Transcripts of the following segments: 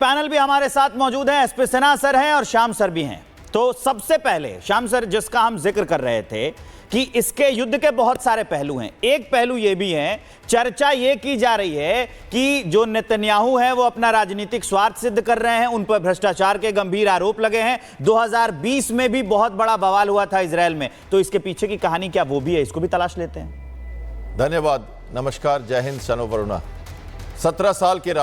Panel भी हमारे साथ मौजूद है। एसपी सिन्हा सर हैं और श्याम सर भी हैं। तो सबसे पहले श्याम सर, जिसका हम जिक्र कर रहे थे कि इसके युद्ध के बहुत सारे पहलू हैं, एक पहलू यह भी है, चर्चा यह की जा रही है कि जो नेतन्याहू हैं वो अपना राजनीतिक स्वार्थ सिद्ध कर रहे हैं, उन पर भ्रष्टाचार के गंभीर आरोप लगे हैं। 2020 में भी बहुत बड़ा बवाल हुआ था इजरायल में, तो इसके पीछे की कहानी क्या वो भी है, इसको भी तलाश लेते हैं। धन्यवाद, नमस्कार, जय हिंद, सनो वरुणा। 17 साल के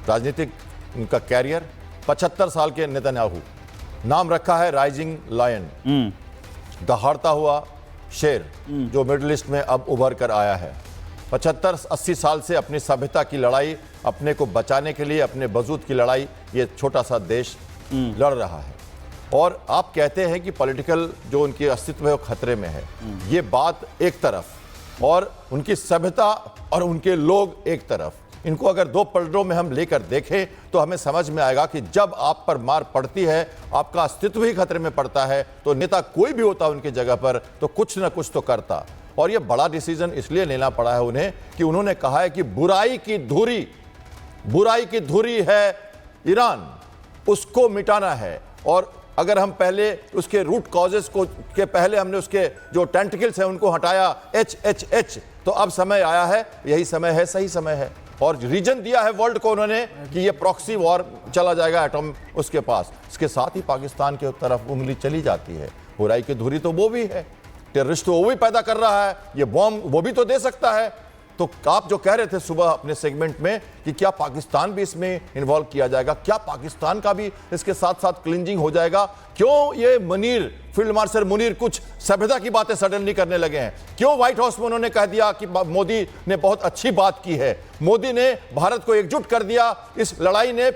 राजनीतिक उनका कैरियर, 75 साल के नेतन्याहू, नाम रखा है राइजिंग लायन, दहाड़ता हुआ शेर, जो मिडिल ईस्ट में अब उभर कर आया है। 75-80 साल से अपनी सभ्यता की लड़ाई, अपने को बचाने के लिए, अपने वजूद की लड़ाई ये छोटा सा देश लड़ रहा है। और आप कहते हैं कि पॉलिटिकल जो उनकी अस्तित्व है वो खतरे में है, ये बात एक तरफ, और उनकी सभ्यता और उनके लोग एक तरफ। इनको अगर दो पलटों में हम लेकर देखें तो हमें समझ में आएगा कि जब आप पर मार पड़ती है, आपका अस्तित्व ही खतरे में पड़ता है, तो नेता कोई भी होता उनकी जगह पर तो कुछ ना कुछ तो करता। और ये बड़ा डिसीजन इसलिए लेना पड़ा है उन्हें कि उन्होंने कहा है कि बुराई की धुरी है ईरान, उसको मिटाना है। और अगर हम पहले उसके रूट कॉजेस को के पहले हमने उसके जो टेंटिकल्स हैं उनको हटाया, एच, तो अब समय आया है, यही समय है, सही समय है। और रीजन दिया है वर्ल्ड को उन्होंने कि ये प्रॉक्सी वॉर चला जाएगा एटम उसके पास। इसके साथ ही पाकिस्तान के तरफ उंगली चली जाती है। बुराई की धुरी तो वो भी है, टेररिस्ट तो वो भी पैदा कर रहा है, ये बॉम्ब वो भी तो दे सकता है। तो आप जो कह रहे थे सुबह अपने सेगमेंट में कि क्या पाकिस्तान भी इसमें इन्वॉल्व किया जाएगा, क्या पाकिस्तान का भी इसके साथ साथ क्लिंजिंग हो जाएगा? क्यों ये फील्ड मार्शल मुनीर कुछ सभ्यता की बातें सडनली करने लगे हैं? क्यों व्हाइट हाउस में उन्होंने कह दिया कि मोदी ने बहुत अच्छी बात की है, मोदी ने भारत को एकजुट कर दिया, इस लड़ाई ने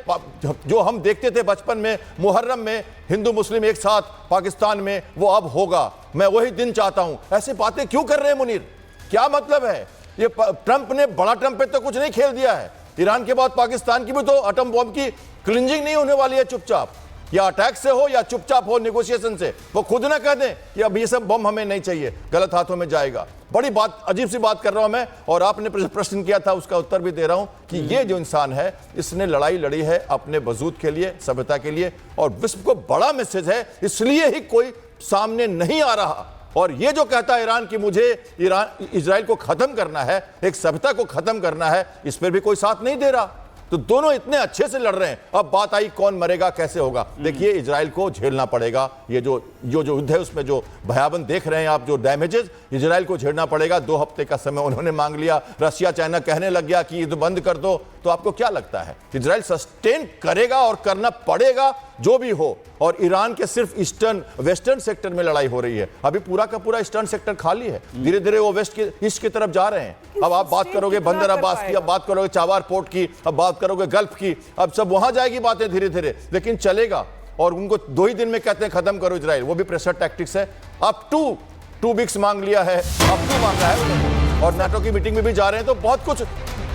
जो हम देखते थे बचपन में मुहर्रम में हिंदू मुस्लिम एक साथ पाकिस्तान में, वो अब होगा, मैं वही दिन चाहता हूं। ऐसी बातें क्यों कर रहे हैं मुनीर? क्या मतलब है? ये ट्रंप ने, बड़ा ट्रंप पे तो कुछ नहीं खेल दिया है। ईरान के बाद पाकिस्तान की भी तो एटम बॉम्ब की क्लिंजिंग नहीं होने वाली है चुपचाप, या अटैक से हो या चुपचाप हो नेगोशिएशन से। वो खुद ना कह दें कि अब ये सब बम हमें नहीं चाहिए, गलत हाथों में जाएगा। बड़ी बात, अजीब सी बात कर रहा हूं मैं, और आपने प्रश्न किया था उसका उत्तर भी दे रहा हूं कि ये जो इंसान है, इसने लड़ाई लड़ी है अपने वजूद के लिए, सभ्यता के लिए, और विश्व को बड़ा मैसेज है, इसलिए ही कोई सामने नहीं आ रहा। और ये जो कहता है ईरान कि मुझे इजराइल को खत्म करना है, एक सभ्यता को खत्म करना है, इस पर भी कोई साथ नहीं दे रहा। तो दोनों इतने अच्छे से लड़ रहे हैं। अब बात आई कौन मरेगा, कैसे होगा। देखिए, इजराइल को झेलना पड़ेगा ये जो युद्ध है, उसमें जो भयावन देख रहे हैं आप, जो डैमेजेस, इजराइल को झेलना पड़ेगा। 2 हफ्ते का समय उन्होंने मांग लिया, रशिया चाइना कहने लग गया कि युद्ध बंद कर दो। तो आपको क्या लगता है इजराइल सस्टेन करेगा? और करना पड़ेगा जो भी हो। और ईरान के सिर्फ वेस्टर्न सेक्टर में लड़ाई हो रही है, अभी पूरा का पूरा ईस्टर्न सेक्टर खाली है, धीरे धीरे वो ईस्ट की तरफ जा रहे हैं। अब आप बात करोगे बंदर अब्बास की, अब बात करोगे चाबार पोर्ट की, अब बात करोगे गल्फ की, अब सब वहां जाएगी बातें धीरे धीरे, लेकिन चलेगा। और उनको 2 ही दिन में कहते हैं खत्म करो इजराइल, वो भी प्रेशर टैक्टिक्स है। अप टू 2 वीक्स मांग लिया है, अप टू मांगा है, और नाटो की मीटिंग में भी जा रहे हैं। तो बहुत कुछ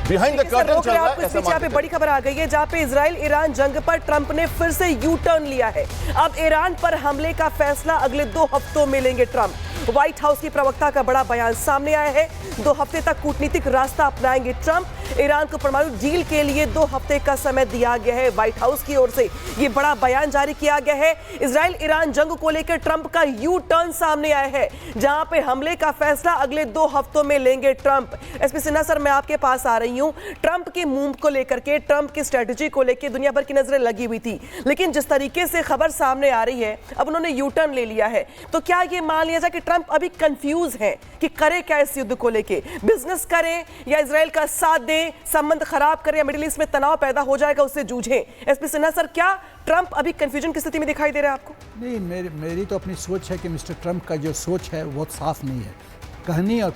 बिहाइंड द कर्टन चल रहा है। यहाँ पे बड़ी खबर आ गई है, जहां पे इजराइल ईरान जंग पर ट्रंप ने फिर से यू टर्न लिया है। अब ईरान पर हमले का फैसला अगले 2 हफ्तों में लेंगे ट्रंप। व्हाइट हाउस की प्रवक्ता का बड़ा बयान सामने आया है। 2 हफ्ते तक कूटनीतिक रास्ता अपनाएंगे ट्रंप। ईरान को परमाणु डील के लिए 2 हफ्ते का समय दिया गया है। व्हाइट हाउस की ओर से ये बड़ा बयान जारी किया गया है। इजराइल ईरान जंग को लेकर ट्रंप का यू टर्न सामने आया है, जहां पे हमले का फैसला अगले 2 हफ्तों में लेंगे ट्रंप। एसपी सिन्हा सर, मैं आपके पास आ रही हूं। ट्रंप के मूव को लेकर के, ट्रंप की स्ट्रेटजी को लेकर दुनिया भर की नजरें लगी हुई थी, लेकिन जिस तरीके से खबर सामने आ रही है, अब उन्होंने यू टर्न ले लिया है। तो क्या ये मान लिया जाए कि ट्रंप अभी कंफ्यूज है कि करे क्या इस युद्ध को लेके? बिजनेस करें या इजराइल का साथ दें, संबंध खराब करें, या मिडिल ईस्ट में तनाव पैदा हो जाएगा उससे जूझें? एसपी सिन्हा सर, क्या ट्रंप अभी कंफ्यूजन की स्थिति में दिखाई दे रहा है आपको? नहीं, मेरी तो अपनी सोच है कि मिस्टर ट्रंप का जो सोच है वो साफ नहीं है। कथनी और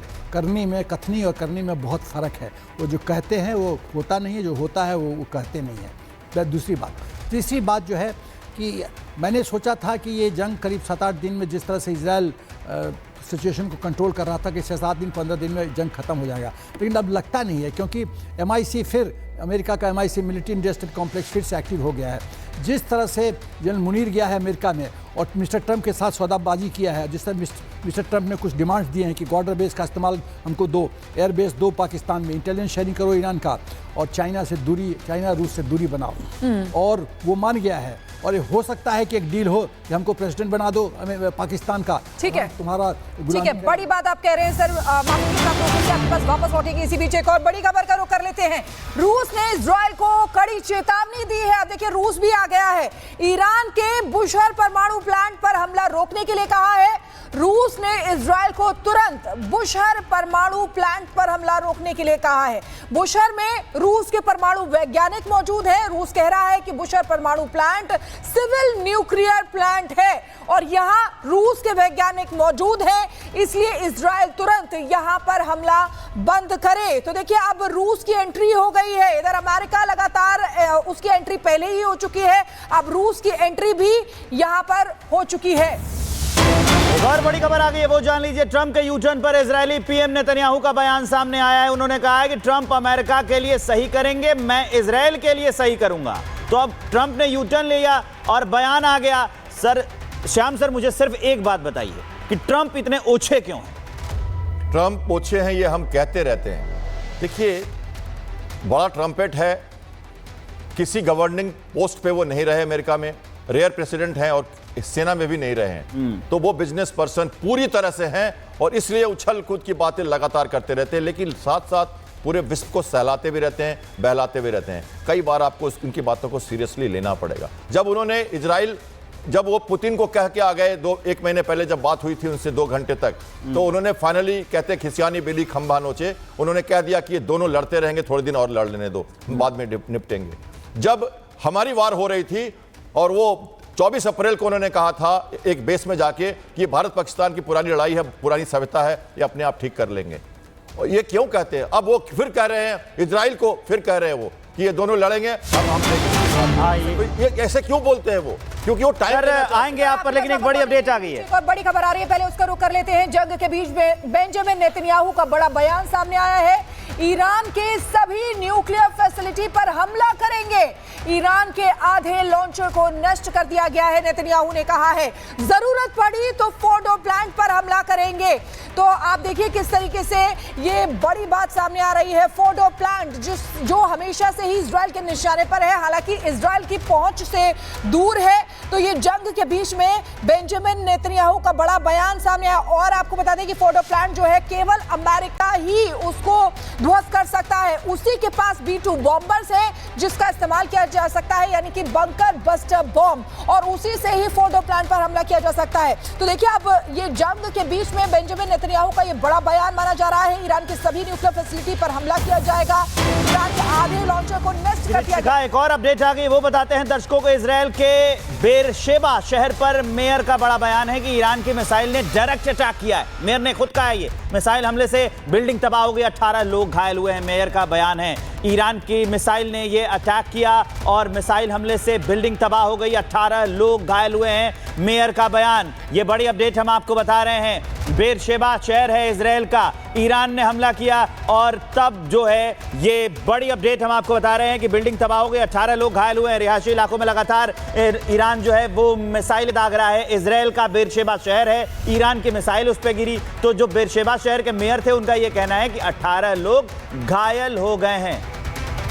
करनी में बहुत फ़र्क है। वो जो कहते हैं वो होता नहीं है, जो होता है वो कहते नहीं है। दूसरी बात, तीसरी बात जो है कि मैंने सोचा था कि ये जंग करीब 7-8 दिन में जिस तरह से इजराइल सिचुएशन को कंट्रोल कर रहा था कि 6-7 दिन 15 दिन में जंग खत्म हो जाएगा, लेकिन अब लगता नहीं है, क्योंकि MIC फिर अमेरिका का MIC मिलिट्री इंडस्ट्रियल कॉम्प्लेक्स फिर से एक्टिव हो गया है। जिस तरह से जनरल मुनीर गया है अमेरिका में और मिस्टर ट्रंप के साथ सौदाबाजी किया है, जिस तरह मिस्टर ट्रंप ने कुछ डिमांड्स दिए हैं कि बॉर्डर बेस का इस्तेमाल हमको दो, एयर बेस दो पाकिस्तान में, इंटेलिजेंस शेयरिंग करो ईरान का, और चाइना रूस से दूरी बनाओ, और वो मान गया है। और ये हो सकता है कि एक डील हो कि हमको प्रेसिडेंट बना दो पाकिस्तान का, ठीक है, तुम्हारा ठीक है, बड़ी बात आप कह रहे हैं सर। मामूली साहब आपके पास वापस लौटेंगे, इसी बीच एक और बड़ी खबर का रुख कर लेते हैं। रूस ने इजराइल को कड़ी चेतावनी दी है। अब देखिए रूस भी आ गया है, ईरान के बुशहर परमाणु प्लांट पर हमला रोकने के लिए कहा है। रूस ने इजराइल को तुरंत बुशहर परमाणु प्लांट पर हमला रोकने के लिए कहा है। बुशहर में रूस के परमाणु वैज्ञानिक मौजूद हैं। रूस कह रहा है कि बुशहर परमाणु प्लांट सिविल न्यूक्लियर प्लांट है और यहां रूस के वैज्ञानिक मौजूद हैं, इसलिए इजराइल तुरंत यहां पर हमला बंद करे। तो देखिए अब रूस की एंट्री हो गई है। इधर अमेरिका लगातार उसकी एंट्री पहले ही हो चुकी है, अब रूस की एंट्री भी यहां पर हो चुकी है। एक और बड़ी खबर आ गई है, वो जान लीजिए। ट्रंप के यूटर्न पर इजरायली पीएम नेतन्याहू का बयान सामने आया है। उन्होंने कहा है कि ट्रंप अमेरिका के लिए सही करेंगे, मैं इजराइल के लिए सही करूंगा। तो अब ट्रंप ने यूटर्न लिया और बयान आ गया। सर श्याम सर, मुझे सिर्फ एक बात बताइए कि ट्रंप इतने ओछे क्यों हैं? ट्रंप ओछे हैं ये हम कहते रहते हैं। देखिए, बड़ा ट्रम्पेट है, किसी गवर्निंग पोस्ट पे वो नहीं रहे अमेरिका में, रेयर प्रेसिडेंट हैं और सेना में भी नहीं रहे हैं, तो वो बिजनेस पर्सन पूरी तरह से हैं और इसलिए उछल कूद की बातें लगातार करते रहते हैं, लेकिन साथ साथ पूरे विश्व को सहलाते भी रहते हैं, बहलाते भी रहते हैं। कई बार आपको उनकी बातों को सीरियसली लेना पड़ेगा। जब उन्होंने जब वो पुतिन को कह के आ गए, 1 महीने पहले जब बात हुई थी उनसे 2 घंटे तक, तो उन्होंने फाइनली, कहते खिसियानी बिली खंभा नोचे, उन्होंने कह दिया कि ये दोनों लड़ते रहेंगे, थोड़े दिन और लड़ लेने दो, बाद में निपटेंगे। जब हमारी वार हो रही थी और वो 24 अप्रैल को उन्होंने कहा था एक बेस में जाके कि भारत पाकिस्तान की पुरानी लड़ाई है, पुरानी सभ्यता है, ये अपने आप ठीक कर लेंगे। और ये क्यों कहते हैं? अब वो फिर कह रहे हैं इजराइल को, फिर कह रहे हैं वो कि ये दोनों लड़ेंगे, अब हम ये ऐसे क्यों बोलते हैं वो? क्योंकि वो टाइम आएंगे आप पर, लेकिन एक बड़ी अपडेट आ गई है। एक और बड़ी खबर आ रही है, पहले उसका रुख कर लेते हैं। जंग के बीच में बेंजामिन नेतन्याहू का बड़ा बयान सामने आया है। ईरान के सभी न्यूक्लियर फैसिलिटी पर हमला करेंगे। ईरान के आधे लॉन्चर को नष्ट कर दिया गया है, नेतन्याहू ने कहा है। जरूरत पड़ी तो फोर्डो प्लांट पर हमला करेंगे। तो आप देखिए किस तरीके से ये बड़ी बात सामने आ रही है। फोर्डो प्लांट जो हमेशा से ही इजराइल के निशाने पर है, हालांकि इजराइल की पहुंच से दूर है। तो ये जंग के बीच में बेंजामिन नेतन्याहू का बड़ा बयान सामने आया। और आपको बता दें कि फोर्डो प्लांट जो है केवल अमेरिका ही उसको ध्वस्त कर सकता है। उसी के पास B-2 बॉम्बर्स है जिसका इस्तेमाल किया जा सकता है, यानी कि बंकर बस्टर बॉम्ब, और उसी से ही फोर्डो प्लांट पर हमला किया जा सकता है। तो देखिए अब ये जंग के बीच में बेंजामिन नेतन्याहू का ये बड़ा बयान माना जा रहा है। ईरान की सभी न्यूक्लियर फैसिलिटी पर हमला किया जाएगा। ईरान के आधे लॉन्चर को नष्ट कर दिया गया। एक और अपडेट आ गई, वो बताते हैं दर्शकों को। इजराइल के बेरशेबा शहर पर मेयर का बड़ा बयान है कि ईरान की मिसाइल ने डायरेक्ट अटैक किया है। मेयर ने खुद कहा है ये मिसाइल हमले से बिल्डिंग तबाह हो गई, 18 लोग घायल हुए हैं। मेयर का बयान है ईरान की मिसाइल ने ये अटैक किया और मिसाइल हमले से बिल्डिंग तबाह हो गई, 18 लोग घायल हुए हैं। मेयर का बयान, ये बड़ी अपडेट हम आपको बता रहे हैं। बेरशेबा शहर है इजराइल का, ईरान ने हमला किया और तब जो है ये बड़ी अपडेट हम आपको बता रहे हैं कि बिल्डिंग तबाह हो गई, 18 लोग घायल हुए हैं। रिहायशी इलाकों में लगातार ईरान जो है वो मिसाइल दाग रहा है। इजराइल का बेरशेबा शहर है, ईरान की मिसाइल उस पर गिरी। तो जो बेरशेबा शहर के मेयर थे उनका ये कहना है कि 18 लोग घायल हो गए हैं।